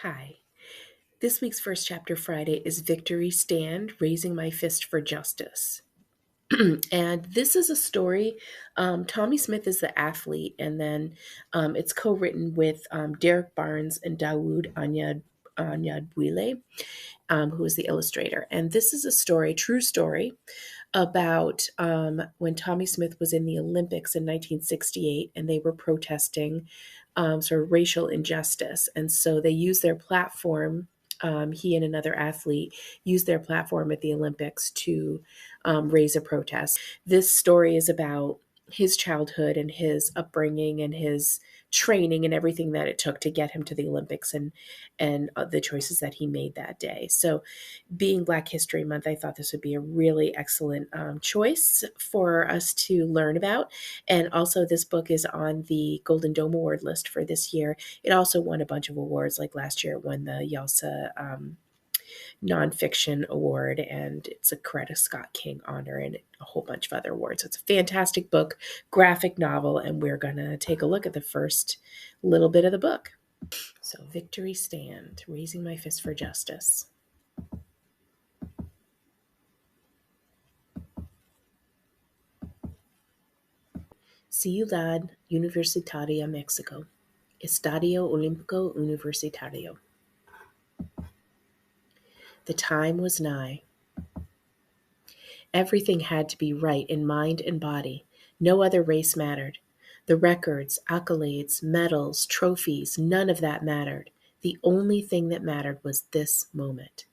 Hi. This week's First Chapter Friday is Victory Stand, Raising My Fist for Justice. And this is a story. Tommie Smith is the athlete, and then it's co written with Derrick Barnes and Dawud Anyabwile, who is the illustrator. And this is a story, true story, about when Tommie Smith was in the Olympics in 1968 and they were protesting sort of racial injustice. And so they used their platform. He and another athlete used their platform at the Olympics to raise a protest. This story is about his childhood and his upbringing and his training and everything that it took to get him to the Olympics and the choices that he made that day. So being Black History Month, I thought this would be a really excellent choice for us to learn about. And also, this book is on the Golden Dome Award list for this year. It also won a bunch of awards, like last year it won the YALSA Nonfiction Award, and it's a Coretta Scott King honor and a whole bunch of other awards. So it's a fantastic book, graphic novel, and we're going to take a look at the first little bit of the book. So, Victory Stand, Raising My Fist for Justice. Ciudad Universitaria, Mexico. Estadio Olímpico Universitario. The time was nigh. Everything had to be right in mind and body. No other race mattered. The records, accolades, medals, trophies, none of that mattered. The only thing that mattered was this moment.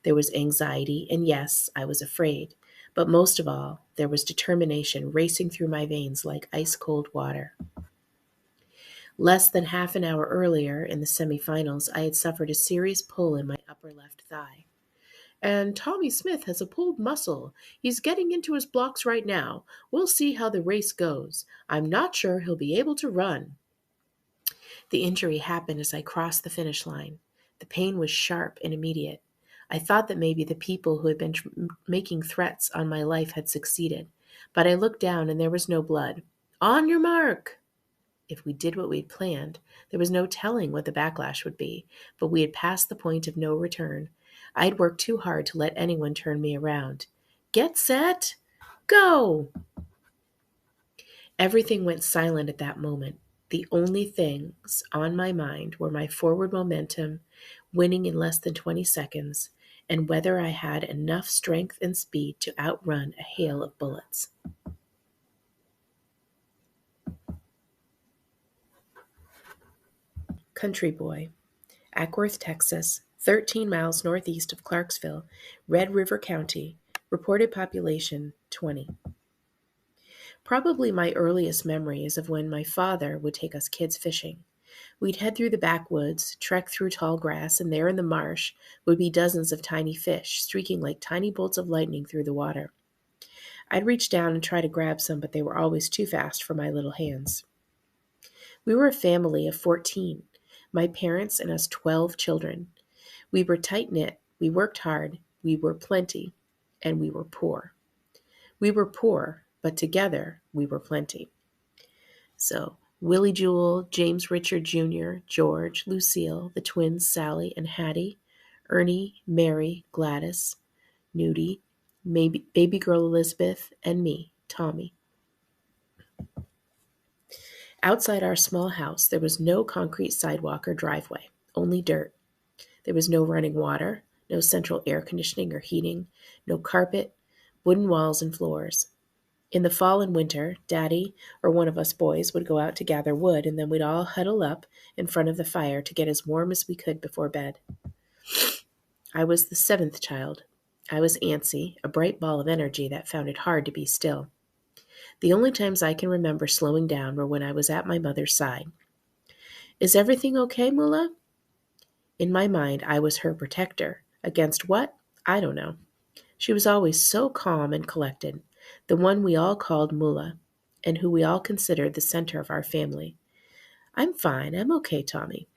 There was anxiety, and yes, I was afraid. But most of all, there was determination racing through my veins like ice-cold water. Less than half an hour earlier, in the semifinals, I had suffered a serious pull in my upper left thigh. And Tommie Smith has a pulled muscle. He's getting into his blocks right now. We'll see how the race goes. I'm not sure he'll be able to run. The injury happened as I crossed the finish line. The pain was sharp and immediate. I thought that maybe the people who had been making threats on my life had succeeded, but I looked down and there was no blood. On your mark! If we did what we'd planned, there was no telling what the backlash would be, but we had passed the point of no return. I'd worked too hard to let anyone turn me around. Get set! Go! Everything went silent at that moment. The only things on my mind were my forward momentum, winning in less than 20 seconds, and whether I had enough strength and speed to outrun a hail of bullets. Country Boy, Ackworth, Texas, 13 miles northeast of Clarksville, Red River County, reported population 20. Probably my earliest memory is of when my father would take us kids fishing. We'd head through the backwoods, trek through tall grass, and there in the marsh would be dozens of tiny fish, streaking like tiny bolts of lightning through the water. I'd reach down and try to grab some, but they were always too fast for my little hands. We were a family of 14, my parents and us 12 children. We were tight-knit, we worked hard, we were plenty, and we were poor. We were poor, but together we were plenty. So, Willie Jewell, James Richard Jr., George, Lucille, the twins Sally and Hattie, Ernie, Mary, Gladys, Nudie, baby girl Elizabeth, and me, Tommie. Outside our small house, there was no concrete sidewalk or driveway, only dirt. There was no running water, no central air conditioning or heating, no carpet, wooden walls and floors. In the fall and winter, Daddy or one of us boys would go out to gather wood, and then we'd all huddle up in front of the fire to get as warm as we could before bed. I was the seventh child. I was antsy, a bright ball of energy that found it hard to be still. The only times I can remember slowing down were when I was at my mother's side. Is everything okay, Mullah? In my mind, I was her protector. Against what? I don't know. She was always so calm and collected, the one we all called Mullah, and who we all considered the center of our family. I'm fine. I'm okay, Tommie.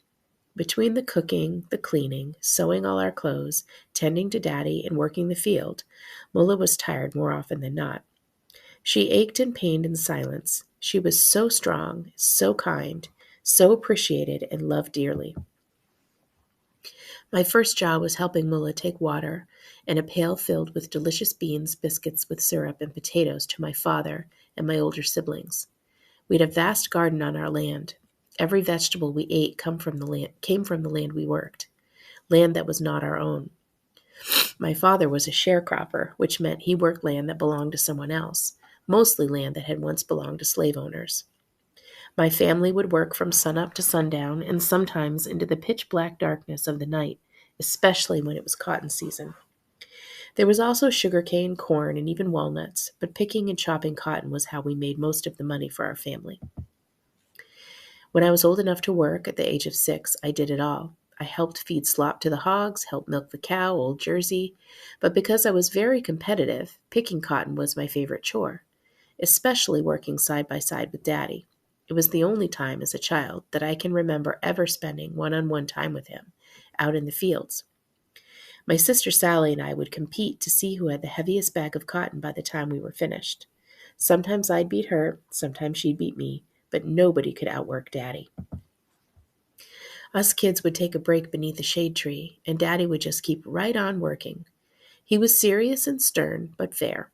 Between the cooking, the cleaning, sewing all our clothes, tending to Daddy, and working the field, Mullah was tired more often than not. She ached and pained in silence. She was so strong, so kind, so appreciated and loved dearly. My first job was helping Mullah take water and a pail filled with delicious beans, biscuits with syrup, and potatoes to my father and my older siblings. We had a vast garden on our land. Every vegetable we ate came from the land we worked, land that was not our own. My father was a sharecropper, which meant he worked land that belonged to someone else, mostly land that had once belonged to slave owners. My family would work from sunup to sundown and sometimes into the pitch-black darkness of the night, especially when it was cotton season. There was also sugarcane, corn, and even walnuts, but picking and chopping cotton was how we made most of the money for our family. When I was old enough to work, at the age of 6, I did it all. I helped feed slop to the hogs, helped milk the cow, Old Jersey, but because I was very competitive, picking cotton was my favorite chore, especially working side by side with Daddy. It was the only time as a child that I can remember ever spending one-on-one time with him, out in the fields. My sister Sally and I would compete to see who had the heaviest bag of cotton by the time we were finished. Sometimes I'd beat her, sometimes she'd beat me, but nobody could outwork Daddy. Us kids would take a break beneath a shade tree, and Daddy would just keep right on working. He was serious and stern, but fair.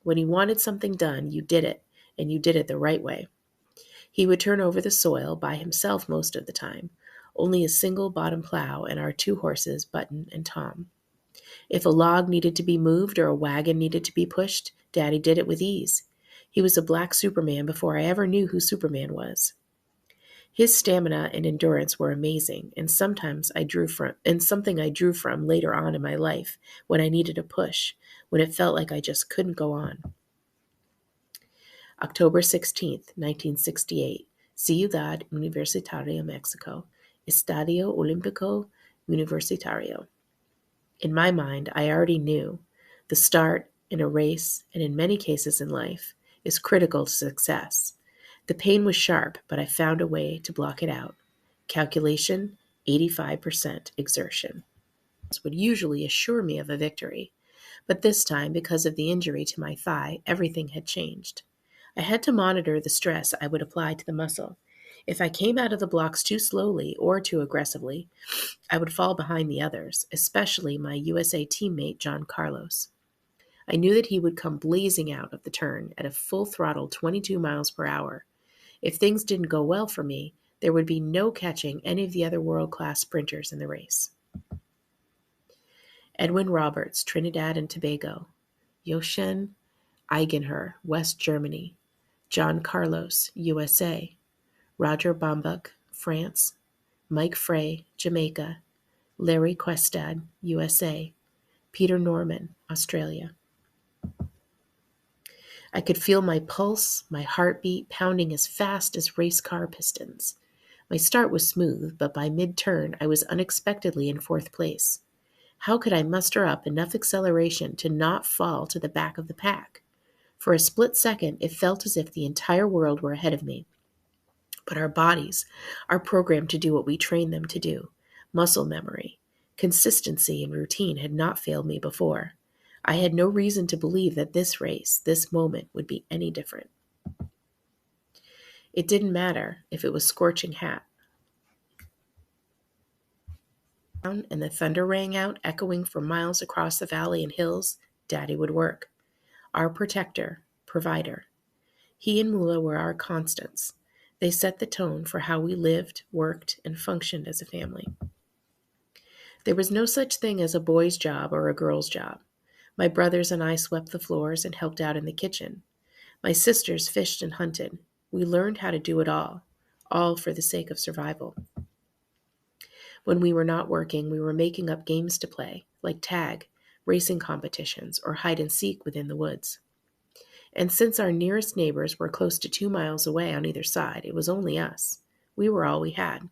When he wanted something done, you did it, and you did it the right way. He would turn over the soil by himself most of the time, only a single bottom plow and our 2 horses, Button and Tom. If a log needed to be moved or a wagon needed to be pushed, Daddy did it with ease. He was a black Superman before I ever knew who Superman was. His stamina and endurance were amazing, and something I drew from later on in my life when I needed a push, when it felt like I just couldn't go on. October 16th, 1968, Ciudad Universitaria, Mexico, Estadio Olímpico Universitario. In my mind, I already knew the start in a race, and in many cases in life, is critical to success. The pain was sharp, but I found a way to block it out. Calculation, 85% exertion. This would usually assure me of a victory, but this time, because of the injury to my thigh, everything had changed. I had to monitor the stress I would apply to the muscle. If I came out of the blocks too slowly or too aggressively, I would fall behind the others, especially my USA teammate John Carlos. I knew that he would come blazing out of the turn at a full throttle 22 miles per hour. If things didn't go well for me, there would be no catching any of the other world-class sprinters in the race. Edwin Roberts, Trinidad and Tobago. Jochen Eigenher, West Germany. John Carlos, USA. Roger Bambuck, France. Mike Frey, Jamaica. Larry Questad, USA. Peter Norman, Australia. I could feel my pulse, my heartbeat pounding as fast as race car pistons. My start was smooth, but by mid-turn I was unexpectedly in 4th place. How could I muster up enough acceleration to not fall to the back of the pack? For a split second, it felt as if the entire world were ahead of me. But our bodies are programmed to do what we train them to do. Muscle memory, consistency, and routine had not failed me before. I had no reason to believe that this race, this moment, would be any different. It didn't matter if it was scorching hot and the thunder rang out, echoing for miles across the valley and hills. Daddy would work. Our protector, provider. He and Mullah were our constants. They set the tone for how we lived, worked, and functioned as a family. There was no such thing as a boy's job or a girl's job. My brothers and I swept the floors and helped out in the kitchen. My sisters fished and hunted. We learned how to do it all for the sake of survival. When we were not working, we were making up games to play, like tag, racing competitions, or hide and seek within the woods. And since our nearest neighbors were close to 2 miles away on either side, it was only us. We were all we had.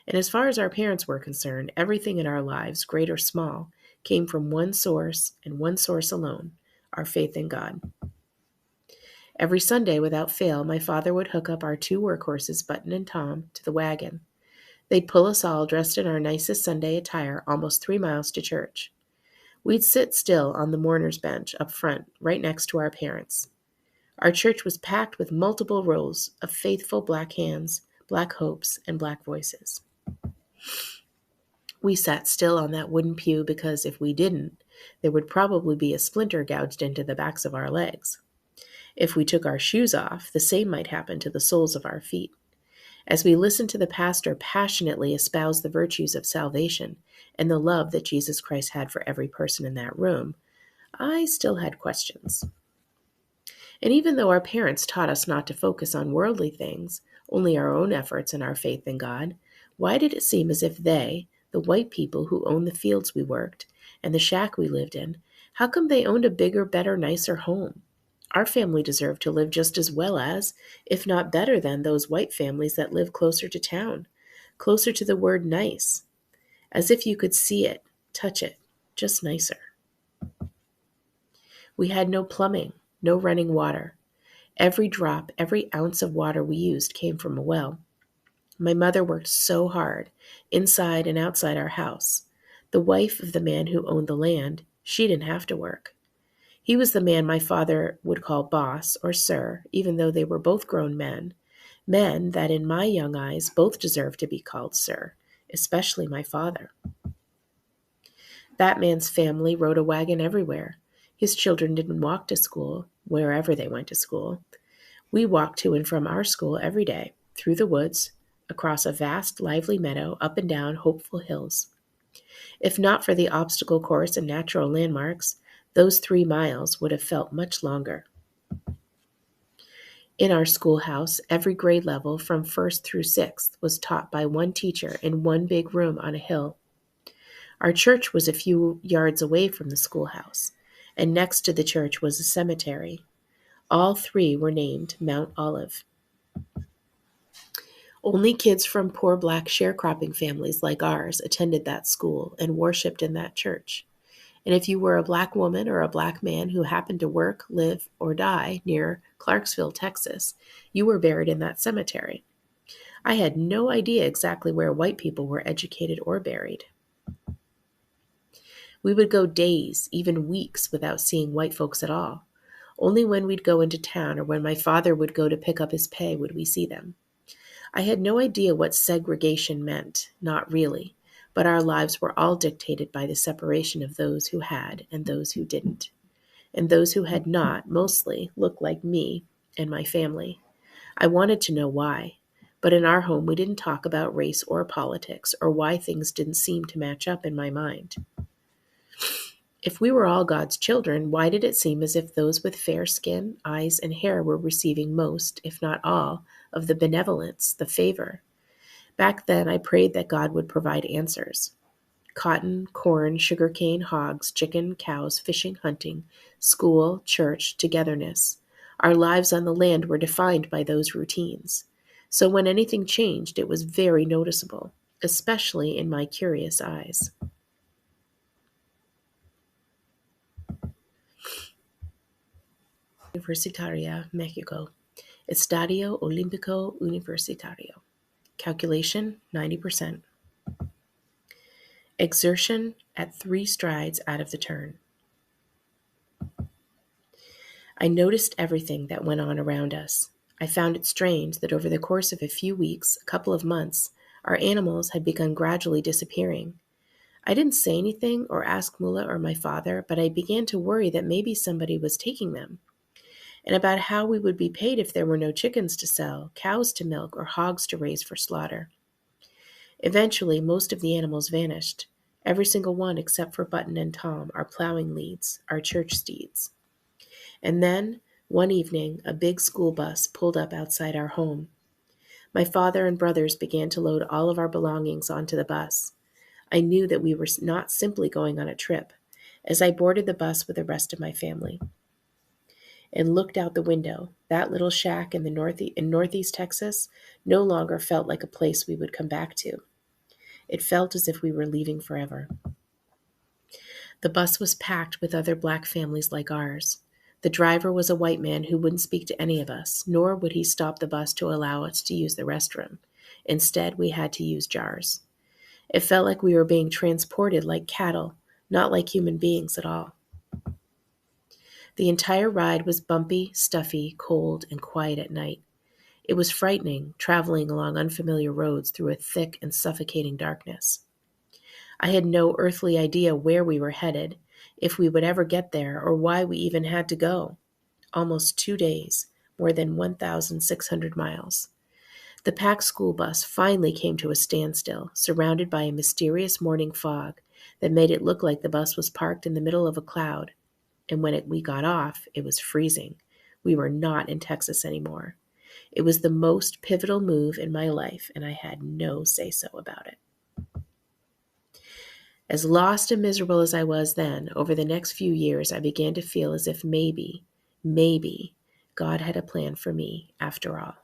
And as far as our parents were concerned, everything in our lives, great or small, came from one source and one source alone, our faith in God. Every Sunday, without fail, my father would hook up our 2 workhorses, Button and Tom, to the wagon. They'd pull us all dressed in our nicest Sunday attire almost 3 miles to church. We'd sit still on the mourner's bench up front, right next to our parents. Our church was packed with multiple rows of faithful black hands, black hopes, and black voices. We sat still on that wooden pew because if we didn't, there would probably be a splinter gouged into the backs of our legs. If we took our shoes off, the same might happen to the soles of our feet. As we listened to the pastor passionately espouse the virtues of salvation and the love that Jesus Christ had for every person in that room, I still had questions. And even though our parents taught us not to focus on worldly things, only our own efforts and our faith in God, why did it seem as if they, the white people who owned the fields we worked and the shack we lived in, how come they owned a bigger, better, nicer home? Our family deserved to live just as well as, if not better than, those white families that live closer to town, closer to the word nice, as if you could see it, touch it, just nicer. We had no plumbing, no running water. Every drop, every ounce of water we used came from a well. My mother worked so hard, inside and outside our house. The wife of the man who owned the land, she didn't have to work. He was the man my father would call boss or sir, even though they were both grown men. Men that in my young eyes both deserved to be called sir, especially my father. That man's family rode a wagon everywhere. His children didn't walk to school, wherever they went to school. We walked to and from our school every day, through the woods, across a vast, lively meadow, up and down hopeful hills. If not for the obstacle course and natural landmarks, those 3 miles would have felt much longer. In our schoolhouse, every grade level from 1st through 6th was taught by one teacher in one big room on a hill. Our church was a few yards away from the schoolhouse, and next to the church was a cemetery. All 3 were named Mount Olive. Only kids from poor black sharecropping families like ours attended that school and worshiped in that church. And if you were a black woman or a black man who happened to work, live, or die near Clarksville, Texas, you were buried in that cemetery. I had no idea exactly where white people were educated or buried. We would go days, even weeks, without seeing white folks at all. Only when we'd go into town or when my father would go to pick up his pay would we see them. I had no idea what segregation meant, not really, but our lives were all dictated by the separation of those who had and those who didn't. And those who had not, mostly, looked like me and my family. I wanted to know why, but in our home we didn't talk about race or politics or why things didn't seem to match up in my mind. If we were all God's children, why did it seem as if those with fair skin, eyes, and hair were receiving most, if not all, of the benevolence, the favor? Back then, I prayed that God would provide answers. Cotton, corn, sugarcane, hogs, chicken, cows, fishing, hunting, school, church, togetherness. Our lives on the land were defined by those routines. So when anything changed, it was very noticeable, especially in my curious eyes. Universitaria, Mexico. Estadio Olímpico Universitario. Calculation, 90%. Exertion at 3 strides out of the turn. I noticed everything that went on around us. I found it strange that over the course of a few weeks, a couple of months, our animals had begun gradually disappearing. I didn't say anything or ask Mullah or my father, but I began to worry that maybe somebody was taking them, and about how we would be paid if there were no chickens to sell, cows to milk, or hogs to raise for slaughter. Eventually, most of the animals vanished, every single one except for Button and Tom, our plowing leads, our church steeds. And then, one evening, a big school bus pulled up outside our home. My father and brothers began to load all of our belongings onto the bus. I knew that we were not simply going on a trip, as I boarded the bus with the rest of my family and looked out the window. That little shack in Northeast Texas no longer felt like a place we would come back to. It felt as if we were leaving forever. The bus was packed with other black families like ours. The driver was a white man who wouldn't speak to any of us, nor would he stop the bus to allow us to use the restroom. Instead, we had to use jars. It felt like we were being transported like cattle, not like human beings at all. The entire ride was bumpy, stuffy, cold, and quiet at night. It was frightening, traveling along unfamiliar roads through a thick and suffocating darkness. I had no earthly idea where we were headed, if we would ever get there, or why we even had to go. Almost 2 days, more than 1,600 miles. The packed school bus finally came to a standstill, surrounded by a mysterious morning fog that made it look like the bus was parked in the middle of a cloud. And when we got off, it was freezing. We were not in Texas anymore. It was the most pivotal move in my life, and I had no say-so about it. As lost and miserable as I was then, over the next few years, I began to feel as if maybe, God had a plan for me after all.